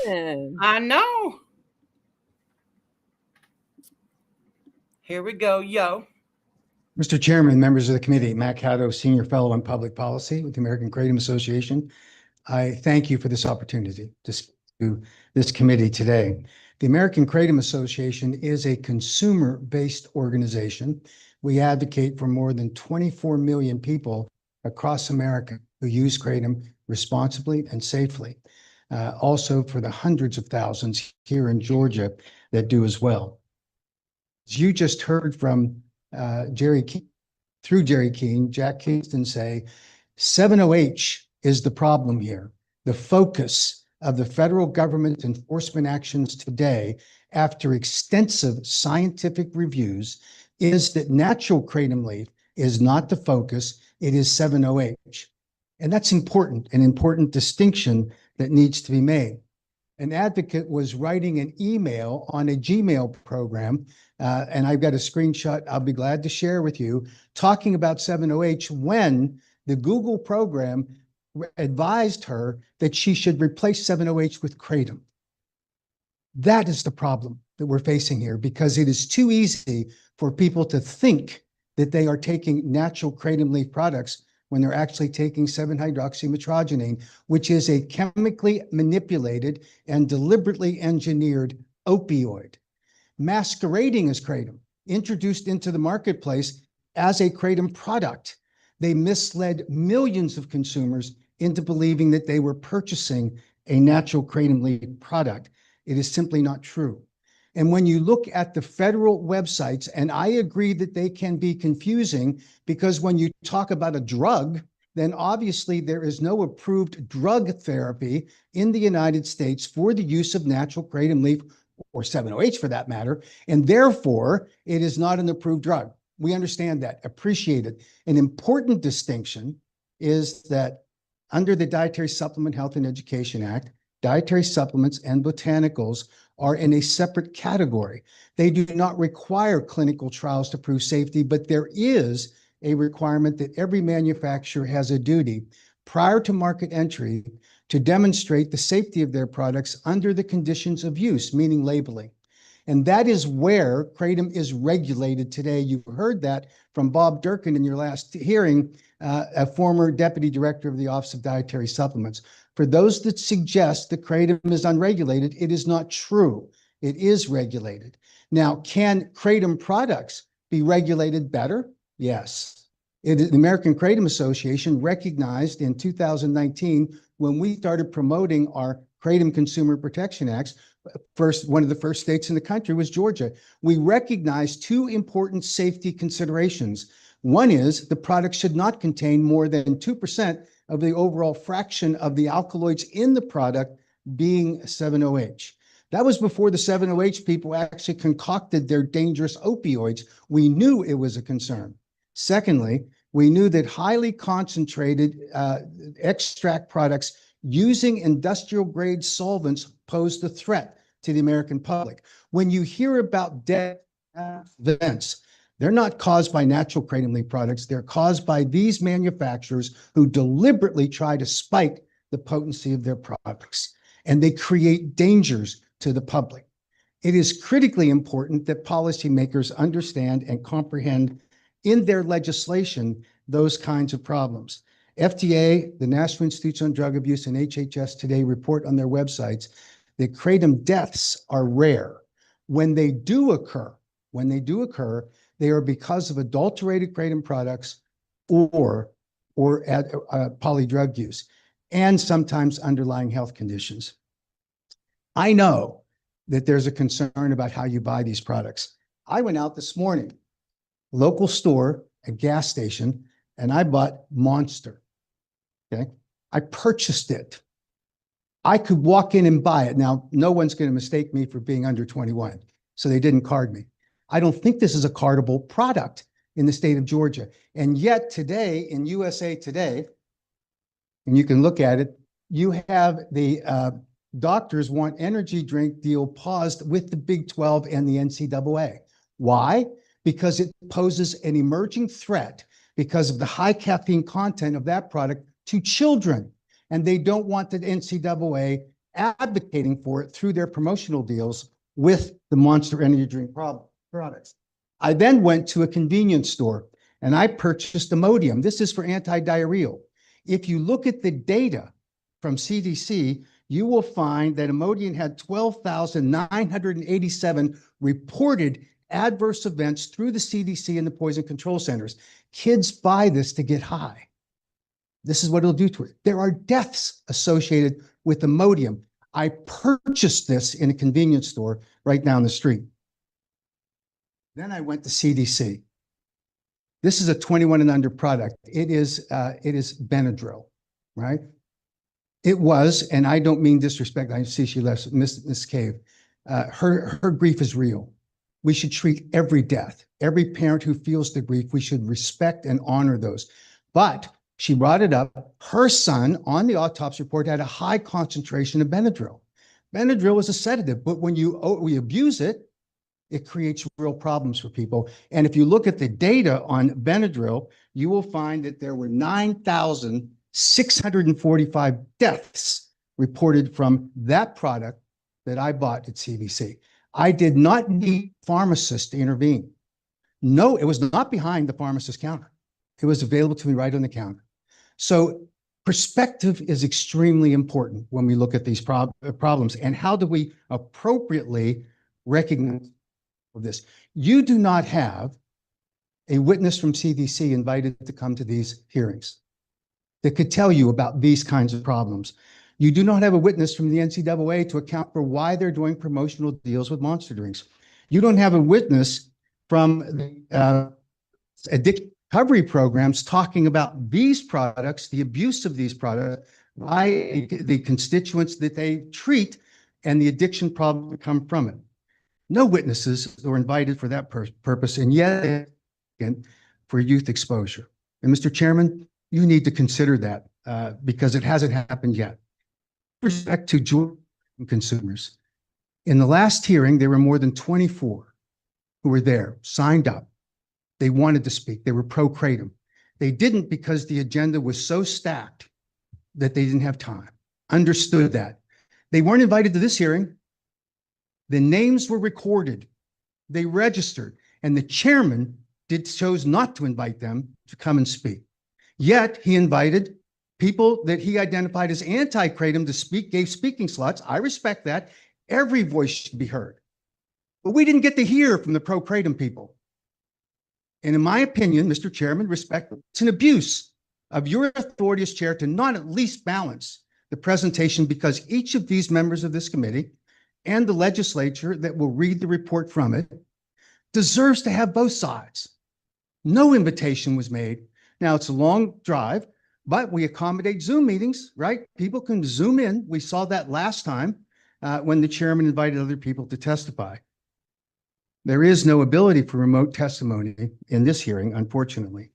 morning. I know. Here we go, yo. Mr. Chairman, members of the committee, Matt Caddo, Senior Fellow in Public Policy with the American Kratom Association. I thank you for this opportunity to speak to this committee today. The American Kratom Association is a consumer-based organization. We advocate for more than 24 million people across America who use kratom responsibly and safely. Also for the hundreds of thousands here in Georgia that do as well. As you just heard from Jerry Keene, Jack Kingston say, 7-OH is the problem here. The focus of the federal government enforcement actions today, after extensive scientific reviews, is that natural kratom leaf is not the focus, it is 7-OH. And that's important, an important distinction that needs to be made. An advocate was writing an email on a Gmail program, and I've got a screenshot I'll be glad to share with you, talking about 7-OH when the Google program advised her that she should replace 7-OH with kratom. That is the problem that we're facing here, because it is too easy for people to think that they are taking natural kratom leaf products when they're actually taking 7-hydroxymetrogenine, which is a chemically manipulated and deliberately engineered opioid, masquerading as kratom, introduced into the marketplace as a kratom product. They misled millions of consumers into believing that they were purchasing a natural kratom leaf product. It is simply not true. And when you look at the federal websites, and I agree that they can be confusing, because when you talk about a drug, then obviously there is no approved drug therapy in the United States for the use of natural kratom leaf, or 7-OH for that matter, and therefore it is not an approved drug. We understand that, appreciate it. An important distinction is that under the Dietary Supplement Health and Education Act, dietary supplements and botanicals are in a separate category. They do not require clinical trials to prove safety, but there is a requirement that every manufacturer has a duty prior to market entry to demonstrate the safety of their products under the conditions of use, meaning labeling. And that is where kratom is regulated today. You heard that from Bob Durkin in your last hearing, a former deputy director of the Office of Dietary Supplements. For those that suggest that kratom is unregulated, it is not true. It is regulated. Now, can kratom products be regulated better? Yes. The American Kratom Association recognized in 2019, when we started promoting our Kratom Consumer Protection Acts, one of the first states in the country was Georgia. We recognized two important safety considerations. One is the product should not contain more than 2% of the overall fraction of the alkaloids in the product being 7-OH. That was before the 7-OH people actually concocted their dangerous opioids. We knew it was a concern. Secondly, we knew that highly concentrated extract products using industrial grade solvents posed a threat to the American public. When you hear about death events, they're not caused by natural kratom leaf products. They're caused by these manufacturers who deliberately try to spike the potency of their products, and they create dangers to the public. It is critically important that policymakers understand and comprehend in their legislation those kinds of problems. FDA, the National Institutes on Drug Abuse, and HHS today report on their websites that kratom deaths are rare. When they do occur, they are because of adulterated kratom products or polydrug use, and sometimes underlying health conditions. I know that there's a concern about how you buy these products. I went out this morning, local store, a gas station, and I bought Monster, okay? I purchased it. I could walk in and buy it. Now, no one's going to mistake me for being under 21, so they didn't card me. I don't think this is a cardable product in the state of Georgia. And yet today, in USA Today, and you can look at it, you have the doctors want energy drink deal paused with the Big 12 and the NCAA. Why? Because it poses an emerging threat because of the high caffeine content of that product to children. And they don't want the NCAA advocating for it through their promotional deals with the Monster Energy drink products. I then went to a convenience store and I purchased Imodium. This is for anti-diarrheal. If you look at the data from CDC, you will find that Imodium had 12,987 reported adverse events through the CDC and the poison control centers. Kids buy this to get high. This is what it'll do to it. There are deaths associated with Imodium. I purchased this in a convenience store right down the street. Then I went to CDC. This is a 21 and under product. It is Benadryl, right? It was, and I don't mean disrespect. I see she left Miss Cave. Her grief is real. We should treat every death. Every parent who feels the grief, we should respect and honor those. But she brought it up. Her son on the autopsy report had a high concentration of Benadryl. Benadryl is a sedative, but when we abuse it, it creates real problems for people. And if you look at the data on Benadryl, you will find that there were 9,645 deaths reported from that product that I bought at CDC. I did not need pharmacists to intervene. No, it was not behind the pharmacist's counter. It was available to me right on the counter. So perspective is extremely important when we look at these problems. And how do we appropriately recognize this? You do not have a witness from CDC invited to come to these hearings that could tell you about these kinds of problems. You do not have a witness from the NCAA to account for why they're doing promotional deals with monster drinks. You don't have a witness from the addiction recovery programs talking about these products, the abuse of these products by the constituents that they treat and the addiction problem that come from it. No witnesses were invited for that purpose, and yet for youth exposure. And Mr. Chairman, you need to consider that because it hasn't happened yet. With respect to joy consumers, in the last hearing, there were more than 24 who were there, signed up. They wanted to speak. They were pro-kratom. They didn't because the agenda was so stacked that they didn't have time. Understood that. They weren't invited to this hearing. The names were recorded. They registered, and the chairman chose not to invite them to come and speak. Yet he invited people that he identified as anti-kratom to speak, gave speaking slots. I respect that. Every voice should be heard. But we didn't get to hear from the pro-kratom people. And in my opinion, Mr. Chairman, it's an abuse of your authority as chair to not at least balance the presentation, because each of these members of this committee and the legislature that will read the report from it deserves to have both sides. No invitation was made. Now, it's a long drive, but we accommodate Zoom meetings, right? People can Zoom in. We saw that last time when the chairman invited other people to testify. There is no ability for remote testimony in this hearing, unfortunately.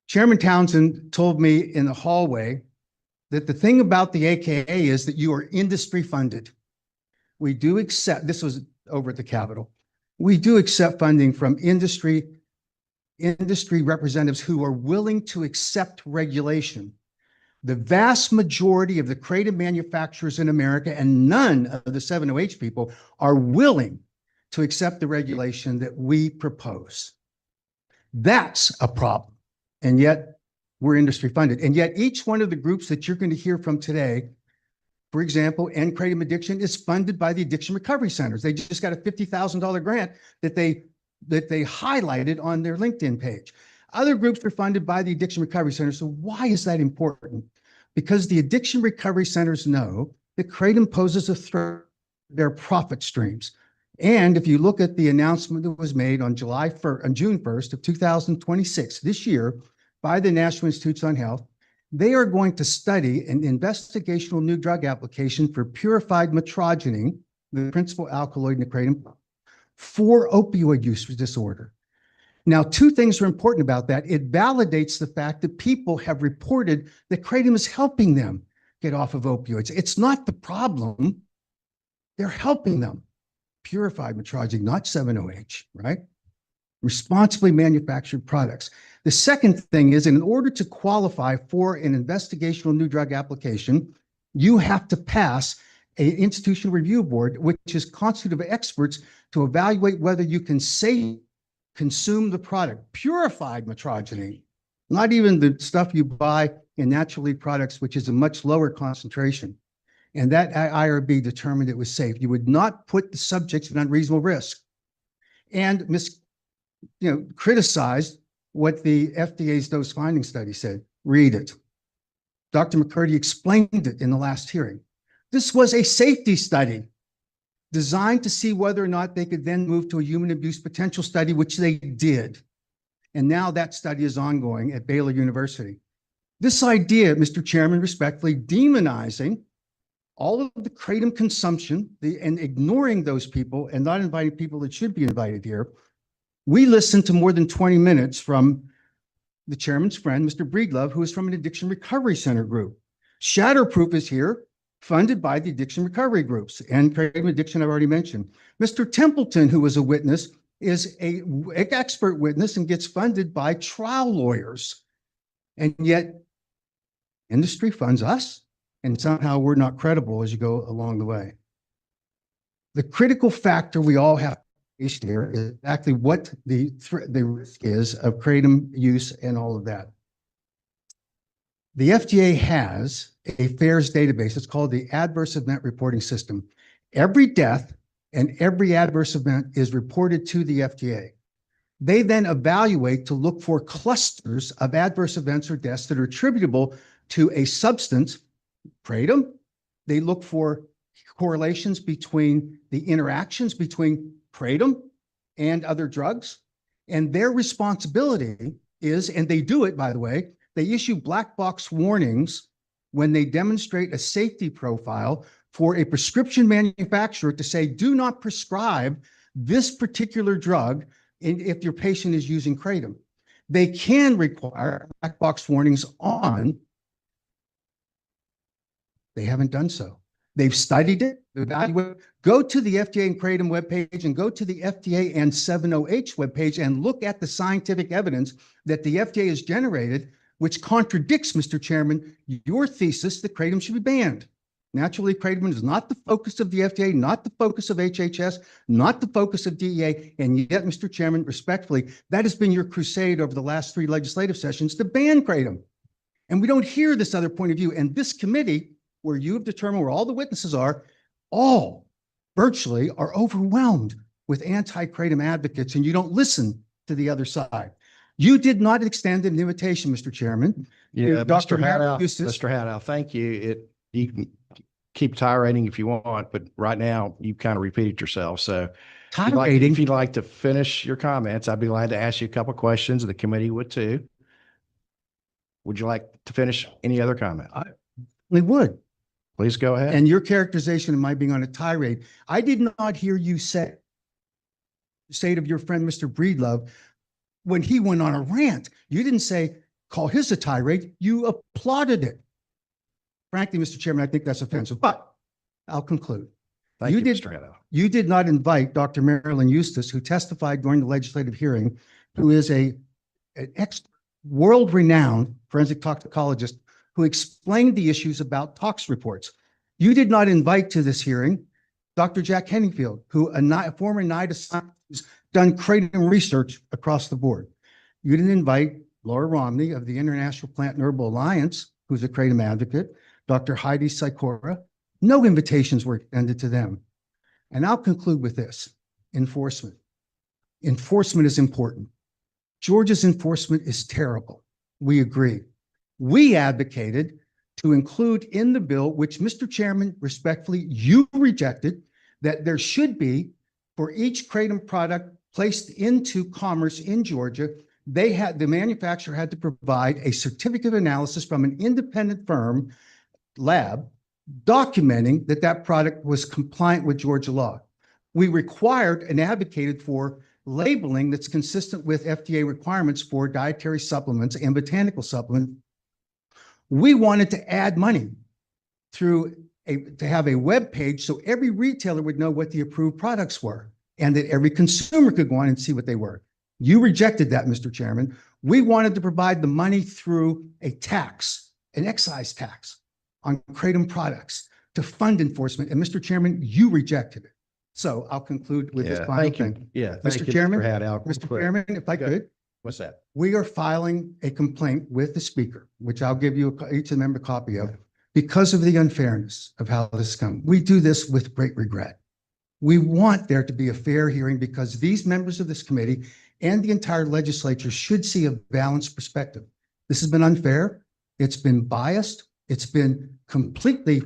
Chairman Townsend told me in the hallway that the thing about the AKA is that you are industry funded. We do accept, this was over at the Capitol, we do accept funding from industry representatives who are willing to accept regulation. The vast majority of the kratom manufacturers in America and none of the 7OH people are willing to accept the regulation that we propose. That's a problem. And yet we're industry funded. And yet each one of the groups that you're going to hear from today, for example, End Kratom Addiction, is funded by the addiction recovery centers. They just got a $50,000 grant that they highlighted on their LinkedIn page. Other groups are funded by the addiction recovery centers. So why is that important? Because the addiction recovery centers know that kratom poses a threat to their profit streams. And if you look at the announcement that was made on June 1st of 2026, this year, by the National Institutes on Health, they are going to study an investigational new drug application for purified metrogeny, the principal alkaloid in the kratom, for opioid use disorder. Now, two things are important about that. It validates the fact that people have reported that kratom is helping them get off of opioids. It's not the problem. They're helping them. Purified metrogeny, not 7OH, right? Responsibly manufactured products. The second thing is, in order to qualify for an investigational new drug application, You have to pass an institutional review board, which is constituted of experts to evaluate whether you can safely consume the product, purified metrogeny, not even the stuff you buy in naturally products, which is a much lower concentration. And that IRB determined it was safe. You would not put the subjects at unreasonable risk. And criticized what the FDA's dose finding study said. Read it. Dr. McCurdy explained it in the last hearing. This was a safety study designed to see whether or not they could then move to a human abuse potential study, which they did. And now that study is ongoing at Baylor University. This idea, Mr. Chairman, respectfully demonizing all of the kratom consumption and ignoring those people and not inviting people that should be invited here. We listened to more than 20 minutes from the chairman's friend, Mr. Breedlove, who is from an addiction recovery center group. Shatterproof is here, funded by the addiction recovery groups, and kratom addiction I've already mentioned. Mr. Templeton, who was a witness, is an expert witness and gets funded by trial lawyers. And yet industry funds us, and somehow we're not credible as you go along the way. The critical factor we all have here is exactly what the risk is of kratom use and all of that. The FDA has a FAERS database. It's called the Adverse Event Reporting System. Every death and every adverse event is reported to the FDA. They then evaluate to look for clusters of adverse events or deaths that are attributable to a substance, kratom. They look for correlations between the interactions between kratom and other drugs. And their responsibility is, and they do it, by the way, they issue black box warnings when they demonstrate a safety profile for a prescription manufacturer to say, do not prescribe this particular drug if your patient is using kratom. They can require black box warnings on. They haven't done so. They've studied it, evaluated. Go to the FDA and kratom webpage and go to the FDA and 7OH webpage and look at the scientific evidence that the FDA has generated, which contradicts, Mr. Chairman, your thesis that kratom should be banned. Naturally, kratom is not the focus of the FDA, not the focus of HHS, not the focus of DEA, and yet, Mr. Chairman, respectfully, that has been your crusade over the last 3 legislative sessions to ban kratom. And we don't hear this other point of view. And this committee, where you have determined where all the witnesses are, all virtually are overwhelmed with anti-kratom advocates, and you don't listen to the other side. You did not extend an invitation, Mr. Chairman. Yeah, Dr. Mr. Haddow, thank you. You can keep tirading if you want, but right now you kind of repeated yourself. So if you'd like to finish your comments, I'd be glad to ask you a couple of questions. The committee would too. Would you like to finish any other comment? We would. Please go ahead. And your characterization of my being on a tirade, I did not hear you say it of your friend, Mr. Breedlove, when he went on a rant. You didn't say, call his a tirade. You applauded it. Frankly, Mr. Chairman, I think that's offensive, but I'll conclude. Thank you, Mr. Haddow. You did not invite Dr. Marilyn Eustace, who testified during the legislative hearing, who is an world-renowned forensic toxicologist who explained the issues about tox reports. You did not invite to this hearing Dr. Jack Henningfield, who a former NIDA scientist who's done kratom research across the board. You didn't invite Laura Romney of the International Plant and Herbal Alliance, who's a kratom advocate, Dr. Heidi Sikora. No invitations were extended to them. And I'll conclude with this: enforcement. Enforcement is important. Georgia's enforcement is terrible. We agree. We advocated to include in the bill, which, Mr. Chairman, respectfully, you rejected, that there should be, for each kratom product placed into commerce in Georgia, the manufacturer had to provide a certificate of analysis from an independent firm lab documenting that that product was compliant with Georgia law. We required and advocated for labeling that's consistent with FDA requirements for dietary supplements and botanical supplements. We wanted to add money to have a web page so every retailer would know what the approved products were and that every consumer could go on and see what they were. You rejected that, Mr. Chairman. We wanted to provide the money through a tax, an excise tax on kratom products to fund enforcement. And Mr. Chairman, you rejected it. So I'll conclude with this final Thank you. thing. Yeah. Mr. Thank you, Chairman, Mr. Haddow. Mr. Quick. Chairman, if I Go. could, What's that? we are filing a complaint with the speaker, which I'll give you each of them a copy of, because of the unfairness of how this has come. We do this with great regret. We want there to be a fair hearing because these members of this committee and the entire legislature should see a balanced perspective. This has been unfair. It's been biased. It's been completely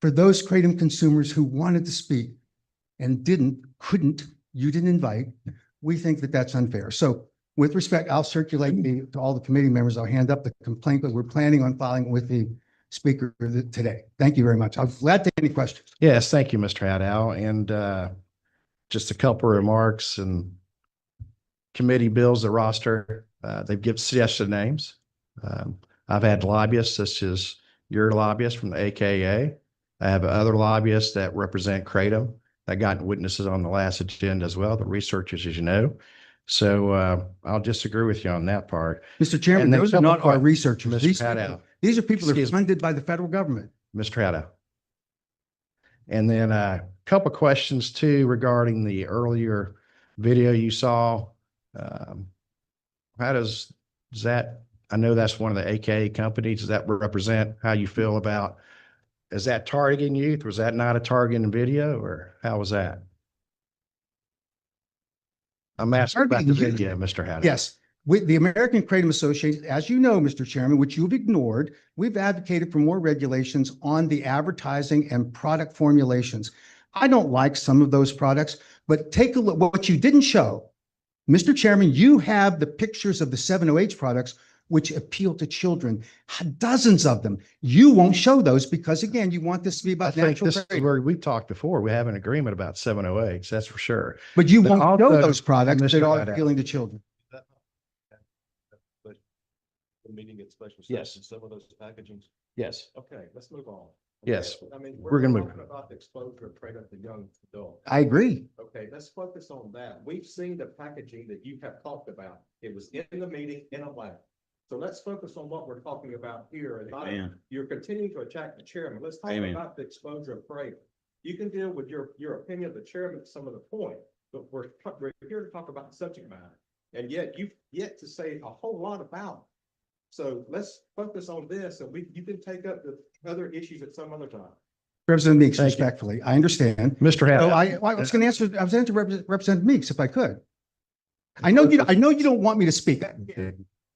for those kratom consumers who wanted to speak and couldn't, you didn't invite. We think that that's unfair. So with respect, I'll circulate to all the committee members. I'll hand up the complaint, but we're planning on filing with the speaker today. Thank you very much. I'm glad to take any questions. Yes, thank you, Mr. Haddow. And just a couple of remarks and committee bills, the roster, they've given suggested names. I've had lobbyists such as your lobbyist from the AKA. I have other lobbyists that represent kratom that got witnesses on the last agenda as well, the researchers, as you know. So I'll disagree with you on that part. Mr. Chairman, And then those are not our researchers. Mr. These are people that are Excuse me. funded by the federal government. Mr. Haddow. And then a couple of questions too regarding the earlier video you saw. How does that, I know that's one of the AKA companies, does that represent how you feel about, is that targeting youth? Was that not a targeting video or how was that? I'm asking about the Targeting youth. video, Mr. Haddow. Yes, with the American Kratom Association, as you know, Mr. Chairman, which you've ignored, we've advocated for more regulations on the advertising and product formulations. I don't like some of those products, but take a look. What you didn't show, Mr. Chairman, you have the pictures of the 7-OH products which appeal to children, dozens of them. You won't show those because, again, you want this to be I about think natural this is kratom. where we've talked before. We have an agreement about 708s, that's for sure. But you But won't show also, those products Mr. that are Haddow. appealing to children. The meeting at special Yes. session, some of those packagings. Yes. Okay, let's move on. Yes. I mean, We're gonna move. talking about the exposure of kratom to young adults. I agree. Okay, let's focus on that. We've seen the packaging that you have talked about. It was in the meeting in a lab. So let's focus on what we're talking about here. And you're continuing to attack the chairman. Let's talk about the exposure of kratom. You can deal with your opinion of the chairman at some of the point, but we're here to talk about the subject matter. And yet you've yet to say a whole lot about it. So let's focus on this and you can take up the other issues at some other time. Representative Meeks, Thank you. respectfully, I understand. Mr. So Haddow. I was going to answer, I was answering Representative Meeks if I could. I know you don't want me to speak.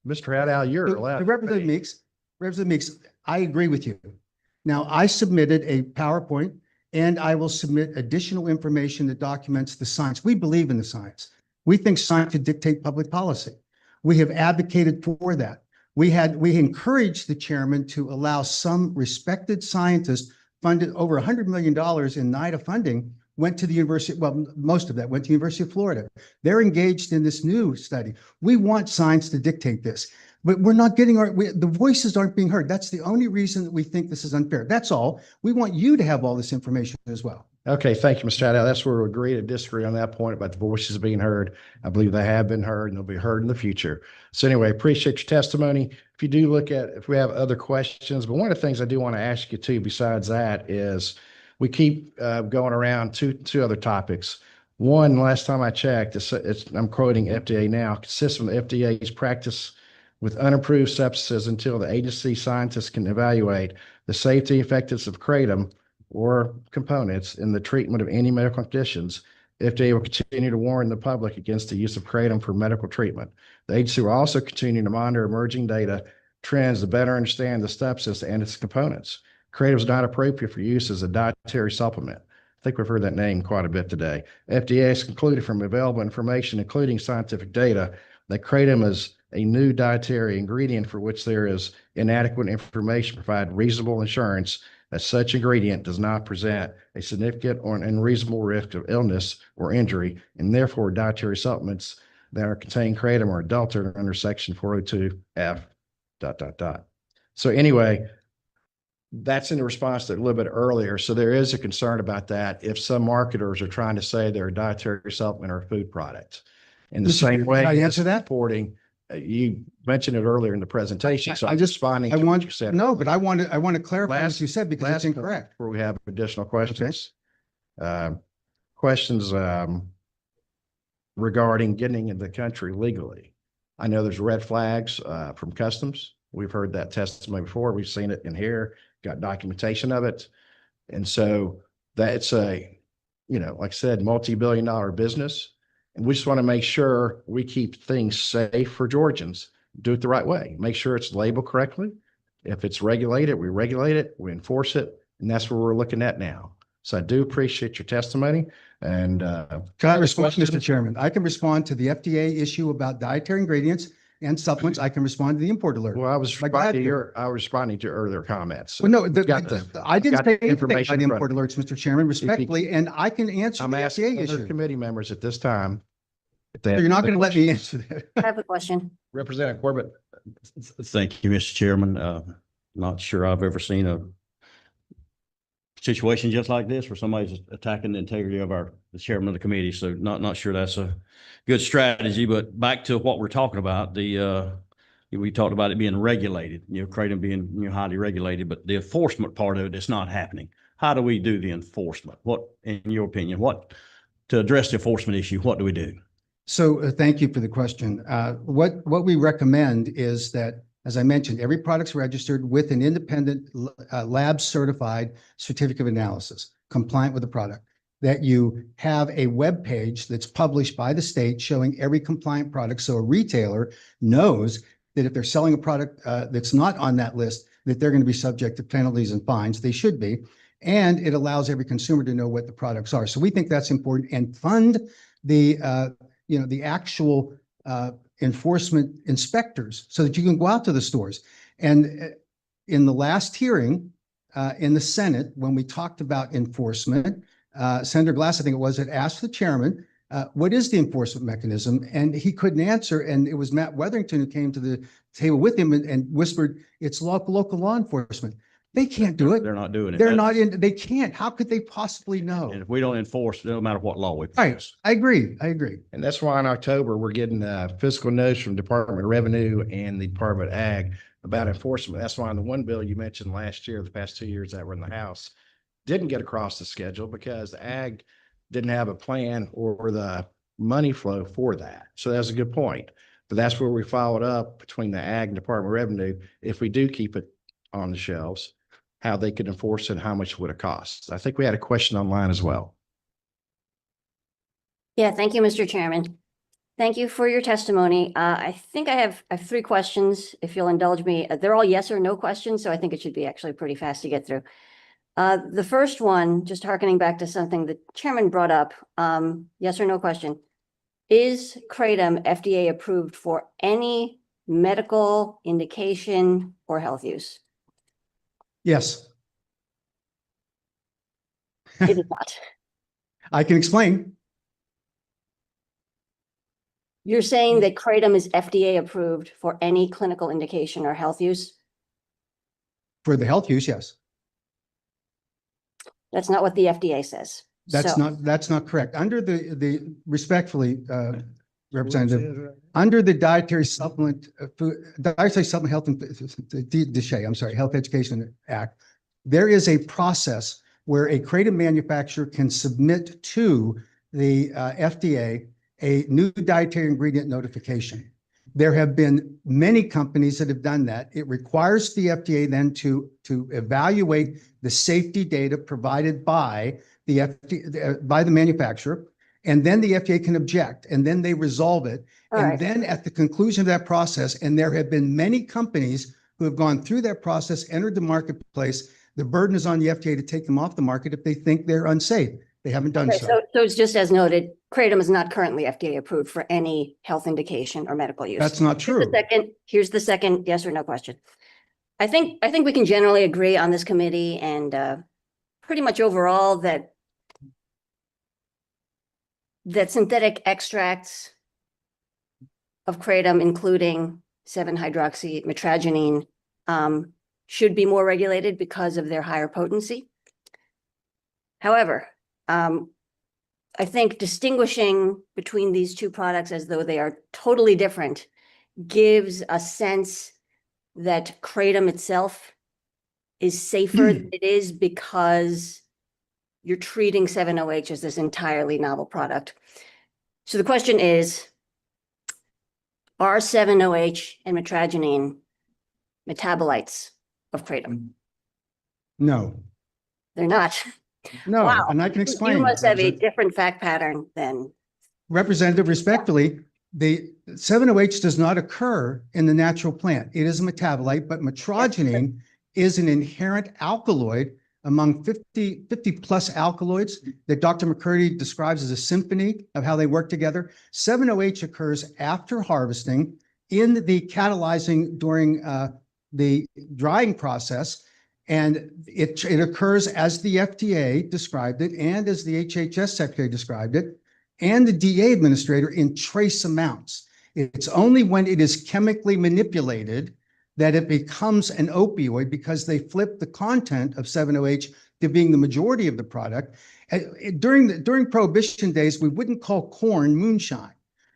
Mr. Haddow, you're allowed. To Representative Meeks, I agree with you. Now, I submitted a PowerPoint and I will submit additional information that documents the science. We believe in the science. We think science should dictate public policy. We have advocated for that. We encouraged the chairman to allow some respected scientists funded over $100 million in NIDA funding went to the university. Well, most of that went to the University of Florida. They're engaged in this new study. We want science to dictate this, but we're not getting the voices aren't being heard. That's the only reason that we think this is unfair. That's all. We want you to have all this information as well. Okay, thank you, Mr. Haddow. That's where we agree to disagree on that point about the voices being heard. I believe they have been heard and they'll be heard in the future. So anyway, appreciate your testimony. If you do if we have other questions, but one of the things I do want to ask you too, besides that, is we keep going around two other topics. One, last time I checked, I'm quoting FDA now, consistent with FDA's practice with unapproved substances until the agency scientists can evaluate the safety effectiveness of kratom or components in the treatment of any medical conditions. FDA will continue to warn the public against the use of kratom for medical treatment. The agency will also continue to monitor emerging data trends to better understand the substance and its components. Kratom is not appropriate for use as a dietary supplement. I think we've heard that name quite a bit today. FDA has concluded from available information, including scientific data, that kratom is a new dietary ingredient for which there is inadequate information to provide reasonable assurance that such ingredient does not present a significant or an unreasonable risk of illness or injury, and therefore dietary supplements that are contain kratom are adulterated under section 402F ... So anyway, that's in the response to a little bit earlier. So there is a concern about that if some marketers are trying to say they're a dietary supplement or a food product. In the same way, Can I answer that? supporting you mentioned it earlier in the presentation, so I I'm just- just responding I to what want, you said. no, but I want to clarify what Last- you said because it's Last point incorrect. Before we have additional questions. Questions, regarding getting into the country legally. I know there's red flags, from customs. We've heard that testimony before. We've seen it in here, got documentation of it. And so that's a, like I said, multi-billion-dollar business. And we just want to make sure we keep things safe for Georgians, do it the right way, make sure it's labeled correctly. If it's regulated, we regulate it, we enforce it, and that's what we're looking at now. So I do appreciate your testimony and, Can I respond, questions? Mr. Chairman? I can respond to the FDA issue about dietary ingredients and supplements. I can respond to the import alert. well, I was Like, go ahead. responding to earlier comments. Well, no, I didn't got say the anything information about in front import of alerts, Mr. Chairman, respectfully, and I can answer I'm the asking FDA other issue. committee members at this time. If they So have you're not other going to let me questions. answer I that. have a question. Representative Corbett. Thank you, Mr. Chairman. Not sure I've ever seen a situation just like this where somebody's attacking the integrity of the chairman of the committee. So not sure that's a good strategy, but back to what we're talking about, we talked about it being regulated, Kratom being, highly regulated, but the enforcement part of it is not happening. How do we do the enforcement? What, in your opinion, to address the enforcement issue, what do we do? So thank you for the question. What we recommend is that, as I mentioned, every product's registered with an independent lab certified certificate of analysis compliant with the product, that you have a web page that's published by the state showing every compliant product. So a retailer knows that if they're selling a product that's not on that list, that they're going to be subject to penalties and fines. They should be. And it allows every consumer to know what the products are. So we think that's important, and fund the actual enforcement inspectors so that you can go out to the stores. And in the last hearing in the Senate, when we talked about enforcement, Senator Glass, I think it was, had asked the chairman, what is the enforcement mechanism? And he couldn't answer. And it was Matt Weatherington who came to the table with him and whispered, it's local law enforcement. They can't do it. They're not doing it. They're not in, they can't. How could they possibly know? And if we don't enforce, no matter what law we Right. pass. I agree. And that's why in October, we're getting fiscal notes from Department of Revenue and the Department of Ag about enforcement. That's why in the one bill you mentioned last year, the past 2 years that were in the House, didn't get across the schedule because the Ag didn't have a plan or the money flow for that. So that's a good point. But that's where we followed up between the Ag and Department of Revenue. If we do keep it on the shelves, how they could enforce it, and how much would it cost? I think we had a question online as well. Yeah, thank you, Mr. Chairman. Thank you for your testimony. I think I have 3 questions, if you'll indulge me. They're all yes or no questions, so I think it should be actually pretty fast to get through. The first one, just hearkening back to something the chairman brought up, yes or no question. Is Kratom FDA approved for any medical indication or health use? Yes, It is not. I can explain. You're saying that Kratom is FDA approved for any clinical indication or health use? For the health use, yes. That's not what the FDA says. That's So- that's not correct. Under the respectfully, Representative, under the dietary supplement, dietary supplement health and DSHEA, I'm sorry, Health Education Act, there is a process where a Kratom manufacturer can submit to the FDA a new dietary ingredient notification. There have been many companies that have done that. It requires the FDA then to evaluate the safety data provided by the FDA, by the manufacturer, and then the FDA can object, and then they resolve it. All And right. then at the conclusion of that process, and there have been many companies who have gone through that process, entered the marketplace, the burden is on the FDA to take them off the market if they think they're unsafe. They haven't done Okay, so. so it's just as noted, Kratom is not currently FDA approved for any health indication or medical use. That's not true. Here's the second yes or no question. I think we can generally agree on this committee and pretty much overall that synthetic extracts of Kratom, including 7-hydroxymetragenine, should be more regulated because of their higher potency. However, I think distinguishing between these two products as though they are totally different gives a sense that kratom itself is safer than it is because you're treating 7-OH as this entirely novel product. So the question is, are 7-OH and metragenine metabolites of kratom? No, They're not. no, Wow. and I can explain. You must have a Representative. different fact pattern than. Representative, respectfully, the 7-OH does not occur in the natural plant. It is a metabolite, but metrogenine is an inherent alkaloid among 50 plus alkaloids that Dr. McCurdy describes as a symphony of how they work together. 7-OH occurs after harvesting in the catalyzing during the drying process. And it occurs as the FDA described it and as the HHS secretary described it and the DA administrator in trace amounts. It's only when it is chemically manipulated that it becomes an opioid because they flip the content of 7-OH to being the majority of the product. During Prohibition days, we wouldn't call corn moonshine.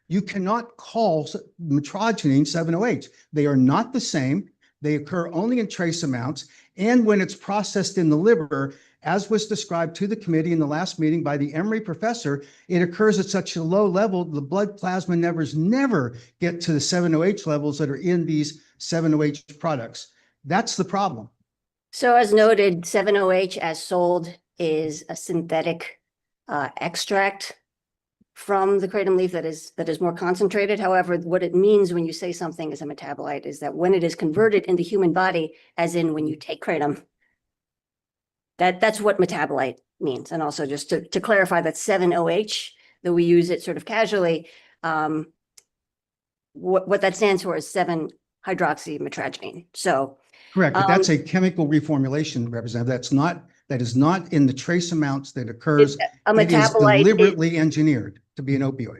You cannot call metrogenine 7-OH. They are not the same. They occur only in trace amounts. And when it's processed in the liver, as was described to the committee in the last meeting by the Emory professor, it occurs at such a low level, the blood plasma never get to the 7-OH levels that are in these 7-OH products. That's the problem. So as noted, 7-OH as sold is a synthetic extract from the kratom leaf that is more concentrated. However, what it means when you say something is a metabolite is that when it is converted in the human body, as in when you take kratom, that's what metabolite means. And also just to clarify that 7-OH, though we use it sort of casually, what that stands for is 7-hydroxymetragenine. So correct, but that's a chemical reformulation, Representative. That is not in the trace amounts that occurs. a It is metabolite deliberately engineered to be an opioid.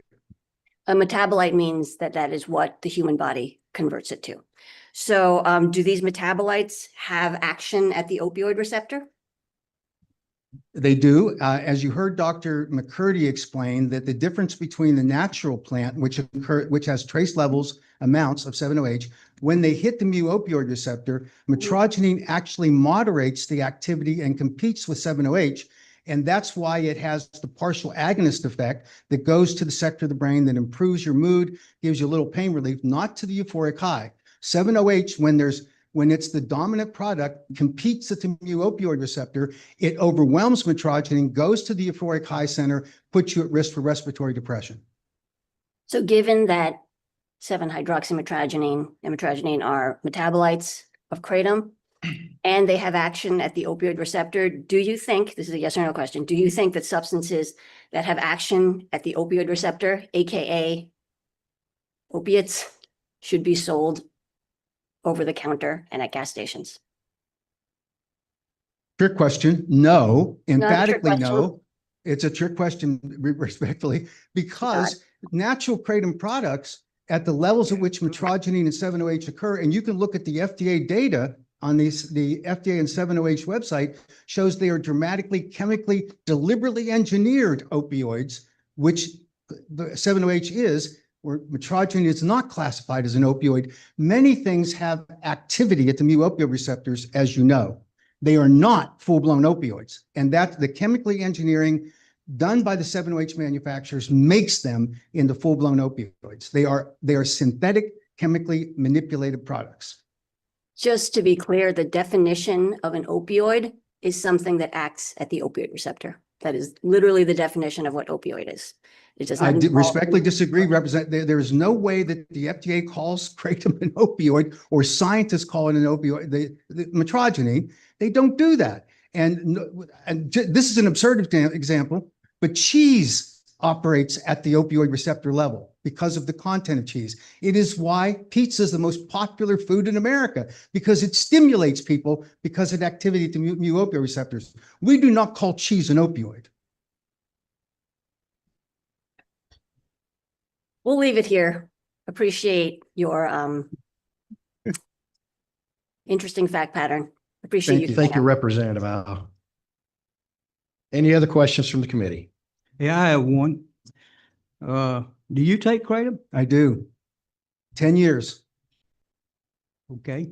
A metabolite means that is what the human body converts it to. So do these metabolites have action at the opioid receptor? They do. As you heard Dr. McCurdy explain, that the difference between the natural plant, which has trace levels, amounts of 7-OH, when they hit the mu-opioid receptor, metrogenine actually moderates the activity and competes with 7-OH. And that's why it has the partial agonist effect that goes to the sector of the brain that improves your mood, gives you a little pain relief, not to the euphoric high. 7-OH, when it's the dominant product, competes at the mu-opioid receptor, it overwhelms metrogenine, goes to the euphoric high center, puts you at risk for respiratory depression. So given that 7-hydroxymetragenine and metragenine are metabolites of kratom, and they have action at the opioid receptor, do you think, this is a yes or no question, do you think that substances that have action at the opioid receptor, AKA opiates, should be sold over the counter and at gas stations? Trick question, no, Not a trick emphatically question. no. It's a trick question, respectfully, because natural kratom products at the levels at which metrogenine and 7-OH occur, and you can look at the FDA data on the FDA and 7-OH website, shows they are dramatically, chemically, deliberately engineered opioids, which the 7-OH is, where metrogenine is not classified as an opioid. Many things have activity at the mu-opioid receptors, as you know. They are not full-blown opioids. And that the chemically engineering done by the 7-OH manufacturers makes them into full-blown opioids. They are synthetic, chemically manipulated products. Just to be clear, the definition of an opioid is something that acts at the opioid receptor. That is literally the definition of what opioid is. It does I not involve- respectfully disagree, Representative. There is no way that the FDA calls kratom an opioid or scientists call it an opioid. The metrogenine, they don't do that. And this is an absurd example, but cheese operates at the opioid receptor level because of the content of cheese. It is why pizza is the most popular food in America, because it stimulates people because of activity at the mu-opioid receptors. We do not call cheese an opioid. We'll leave it here. Appreciate your interesting fact pattern. Appreciate you. Thank you, Representative Al. Any other questions from the committee? Yeah, I have one. Do you take kratom? I do. 10 years. Okay?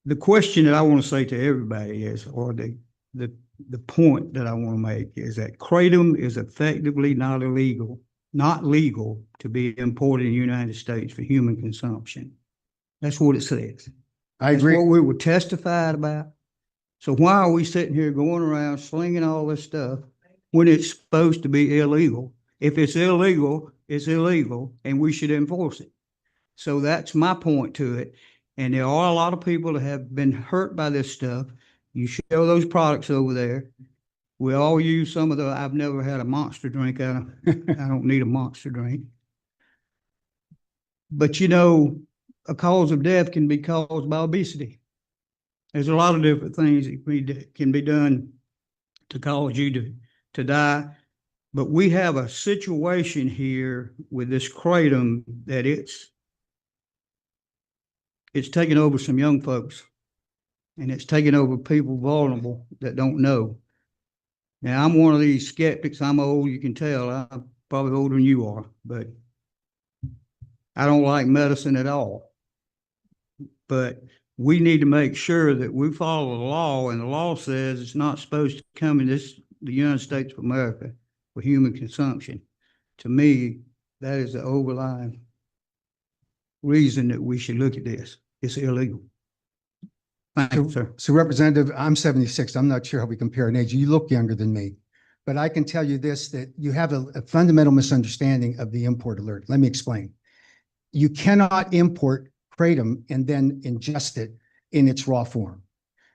The question that I want to say to everybody is, or the point that I want to make is that kratom is effectively not legal to be imported in the United States for human consumption. That's what it says. I That's agree. what we were testified about. So why are we sitting here going around slinging all this stuff when it's supposed to be illegal? If it's illegal, and we should enforce it. So that's my point to it. And there are a lot of people that have been hurt by this stuff. You show those products over there. We all use some of I've never had a Monster drink. I don't need a Monster drink. But you know, a cause of death can be caused by obesity. There's a lot of different things that can be done to cause you to die. But we have a situation here with this kratom that it's taking over some young folks, and it's taking over people vulnerable that don't know. Now, I'm one of these skeptics. I'm old, you can tell. I'm probably older than you are, but I don't like medicine at all. But we need to make sure that we follow the law, and the law says it's not supposed to come in the United States of America for human consumption. To me, that is the overlying reason that we should look at this. It's illegal. Thank you, sir. So Representative, I'm 76. I'm not sure how we compare in age. You look younger than me. But I can tell you this, that you have a fundamental misunderstanding of the import alert. Let me explain. You cannot import kratom and then ingest it in its raw form.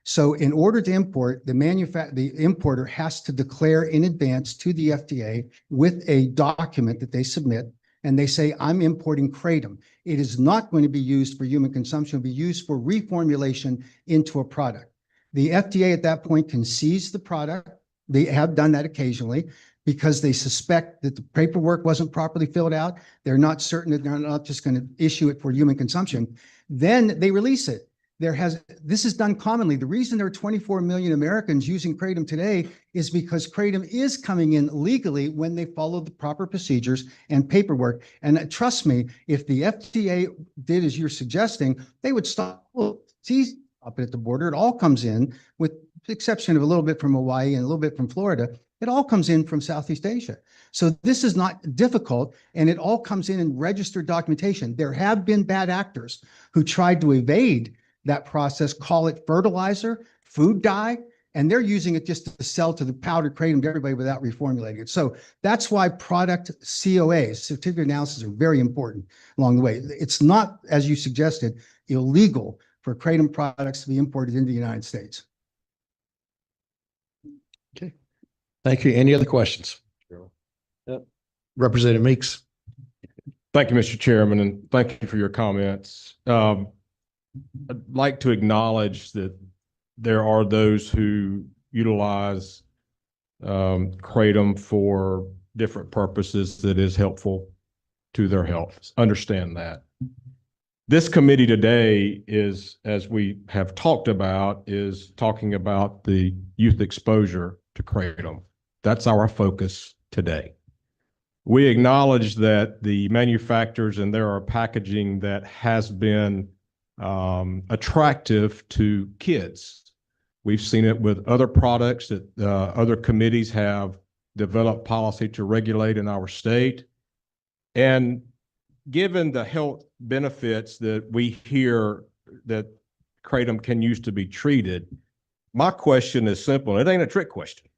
So in order to import, the importer has to declare in advance to the FDA with a document that they submit, and they say, I'm importing kratom. It is not going to be used for human consumption. It'll be used for reformulation into a product. The FDA at that point can seize the product. They have done that occasionally because they suspect that the paperwork wasn't properly filled out. They're not certain that they're not just going to issue it for human consumption. Then they release it. This is done commonly. The reason there are 24 million Americans using kratom today is because kratom is coming in legally when they follow the proper procedures and paperwork. And trust me, if the FDA did as you're suggesting, they would stop it at the border. It all comes in, with the exception of a little bit from Hawaii and a little bit from Florida. It all comes in from Southeast Asia. So this is not difficult, and it all comes in registered documentation. There have been bad actors who tried to evade that process, call it fertilizer, food dye, and they're using it just to sell to the powdered kratom to everybody without reformulating it. So that's why product COAs, certificate analysis, are very important along the way. It's not, as you suggested, illegal for kratom products to be imported into the United States. Okay. Thank you. Any other questions? Yep. Representative Meeks. Thank you, Mr. Chairman, and thank you for your comments. I'd like to acknowledge that there are those who utilize kratom for different purposes that is helpful to their health. Understand that. This committee today is, as we have talked about, is talking about the youth exposure to kratom. That's our focus today. We acknowledge that the manufacturers and there are packaging that has been attractive to kids. We've seen it with other products that other committees have developed policy to regulate in our state. And given the health benefits that we hear that kratom can use to be treated, my question is simple. It ain't a trick question.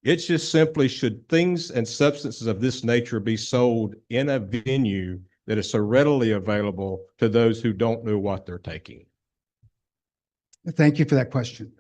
It's just simply, should things and substances of this nature be sold in a venue that is so readily available to those who don't know what they're taking? Thank you for that question.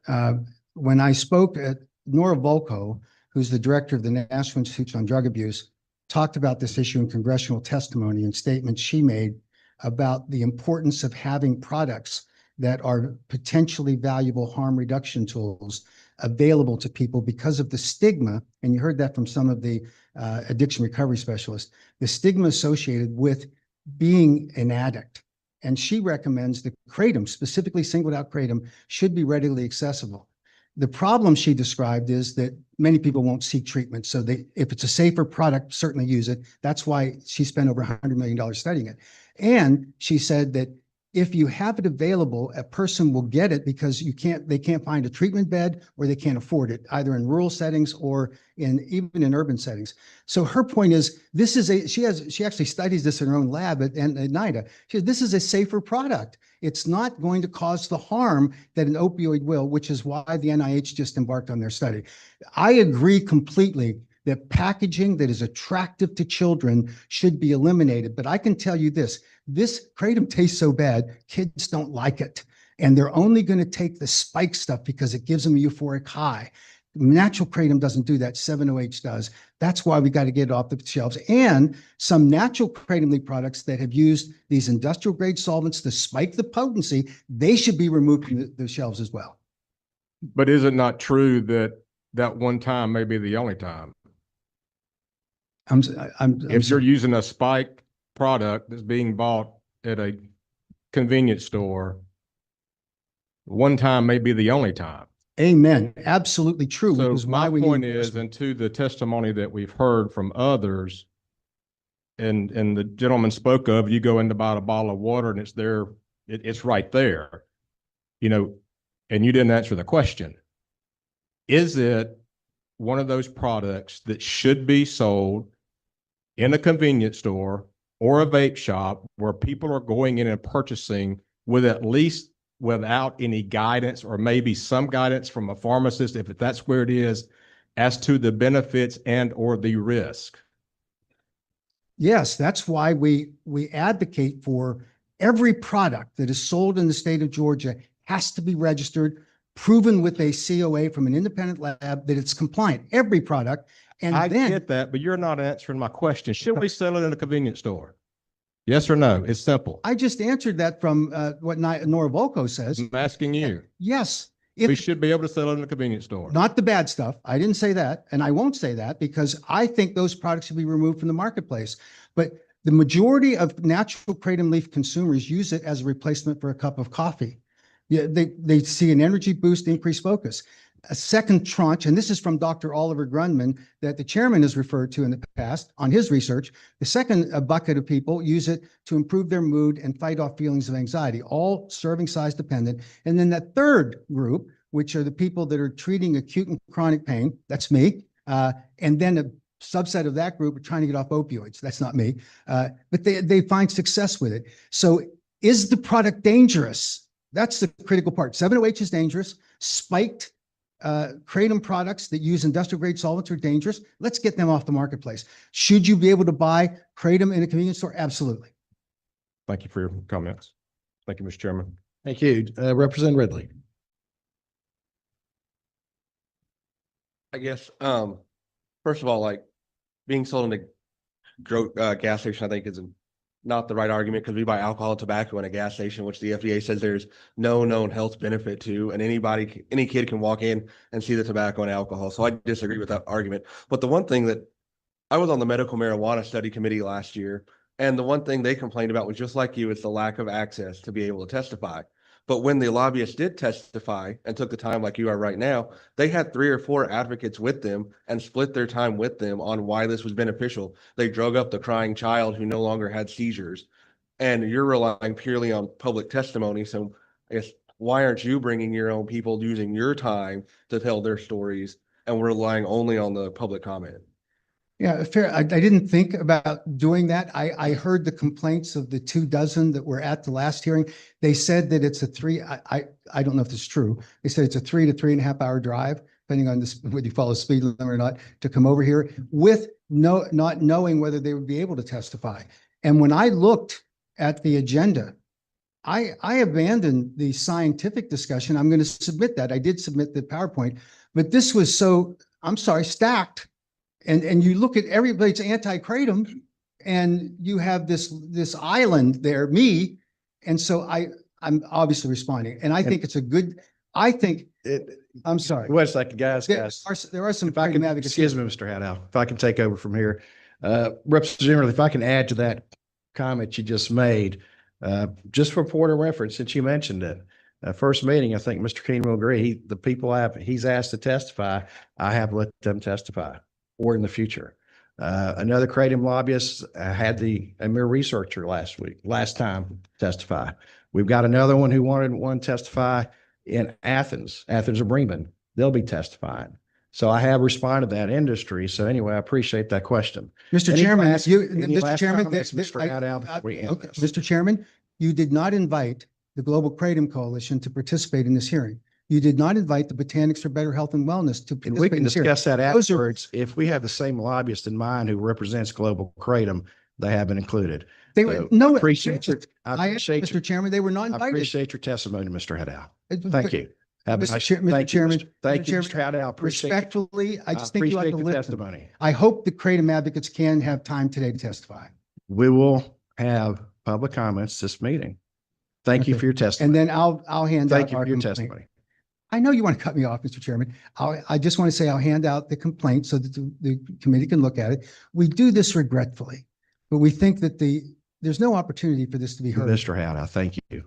When I spoke at Nora Volko, who's the director of the National Institute on Drug Abuse, talked about this issue in congressional testimony and statements she made about the importance of having products that are potentially valuable harm reduction tools available to people because of the stigma, and you heard that from some of the addiction recovery specialists, the stigma associated with being an addict. And she recommends that kratom, specifically singled out kratom, should be readily accessible. The problem she described is that many people won't seek treatment. So if it's a safer product, certainly use it. That's why she spent over $100 million studying it. And she said that if you have it available, a person will get it because they can't find a treatment bed or they can't afford it, either in rural settings or even in urban settings. So her point is, she actually studies this in her own lab at NIDA. She says, this is a safer product. It's not going to cause the harm that an opioid will, which is why the NIH just embarked on their study. I agree completely that packaging that is attractive to children should be eliminated. But I can tell you this Kratom tastes so bad, kids don't like it. And they're only going to take the spike stuff because it gives them a euphoric high. Natural Kratom doesn't do that. 7-OH does. That's why we got to get it off the shelves. And some natural Kratom leaf products that have used these industrial grade solvents to spike the potency, they should be removed from the shelves as well. But is it not true that that one time may be the only time? If you're using a spike product that's being bought at a convenience store, one time may be the only time. Amen. Absolutely true. So my point is, and to the testimony that we've heard from others, and the gentleman spoke of, you go in to buy a bottle of water and it's there, it's right there, and you didn't answer the question. Is it one of those products that should be sold in a convenience store or a vape shop where people are going in and purchasing without any guidance, or maybe some guidance from a pharmacist, if that's where it is, as to the benefits and or the risk? Yes, that's why we advocate for every product that is sold in the state of Georgia has to be registered, proven with a COA from an independent lab that it's compliant, every product. And I get that, but you're not answering my question. Should we sell it in a convenience store? Yes or no? It's simple. I just answered that from what Nora Volko says. I'm asking you. Yes. We should be able to sell it in a convenience store. Not the bad stuff. I didn't say that, and I won't say that because I think those products should be removed from the marketplace. But the majority of natural kratom leaf consumers use it as a replacement for a cup of coffee. Yeah, they see an energy boost, increased focus. A second tranche, and this is from Dr. Oliver Grundman that the chairman has referred to in the past on his research. The second bucket of people use it to improve their mood and fight off feelings of anxiety, all serving size dependent. And then that third group, which are the people that are treating acute and chronic pain, that's me. And then a subset of that group are trying to get off opioids. That's not me. But they find success with it. So is the product dangerous? That's the critical part. 7-OH is dangerous. Spiked kratom products that use industrial grade solvents are dangerous. Let's get them off the marketplace. Should you be able to buy kratom in a convenience store? Absolutely. Thank you for your comments. Thank you, Mr. Chairman. Thank you. Representative Ridley. I guess, first of all, like being sold in a gas station, I think is not the right argument because we buy alcohol and tobacco in a gas station, which the FDA says there's no known health benefit to, and any kid can walk in and see the tobacco and alcohol. So I disagree with that argument. But the one thing that I was on the medical marijuana study committee last year, and the one thing they complained about was just like you, it's the lack of access to be able to testify. But when the lobbyists did testify and took the time like you are right now, they had 3 or 4 advocates with them and split their time with them on why this was beneficial. They drug up the crying child who no longer had seizures. And you're relying purely on public testimony. So I guess, why aren't you bringing your own people using your time to tell their stories, and we're relying only on the public comment? Yeah, fair. I didn't think about doing that. I heard the complaints of the 24 that were at the last hearing. They said that it's I don't know if this is true. They said it's a 3 to 3.5 hour drive, depending on whether you follow the speed limit or not, to come over here with not knowing whether they would be able to testify. And when I looked at the agenda, I abandoned the scientific discussion. I'm going to submit that. I did submit the PowerPoint, but this was stacked. And you look at everybody's anti-kratom, and you have this island there, me. And so I'm obviously responding, and I think it's a good. I'm sorry. Wait a second, guys. There are some. If I can, excuse me, Mr. Haddow, if I can take over from here, Representative, if I can add to that comment you just made, just for point of reference, since you mentioned it, First meeting, I think Mr. Keenan will agree, the people he's asked to testify, I have let them testify or in the future. Another Kratom lobbyist had the Amir researcher last time testify. We've got another one who wanted one testify in Athens or Bremen. They'll be testifying. So I have responded to that industry. So anyway, I appreciate that question. Mr. Any Chairman, last- any Mr. last Chairman, comments, Mr. Hadow, before we end okay, this? Mr. Chairman, you did not invite the Global Kratom Coalition to participate in this hearing. You did not invite the Botanics for Better Health and Wellness to And we participate can in this hearing. discuss that Those are- afterwards. If we have the same lobbyist in mind who represents Global Kratom, they have been included. They So, were, no, appreciate your, I I, appreciate Mr. your, Chairman, they were not I invited. appreciate your testimony, Mr. Hadow. It- Thank you. Have a Mr. nice, Chair- Mr. thank you, Chairman, Mr. Thank Mr. you, Mr. Chairman, Hadow. Appreciate, Respectfully, I just think you like appreciate to the listen. testimony. I hope the Kratom advocates can have time today to testify. We will have public comments this meeting. Thank you Okay. for your And testimony. then I'll hand out Thank you our for your complaint. testimony. I know you want to cut me off, Mr. Chairman. I just want to say I'll hand out the complaint so that the committee can look at it. We do this regretfully, but we think that there's no opportunity for this to be heard. Mr. Hadow, thank you.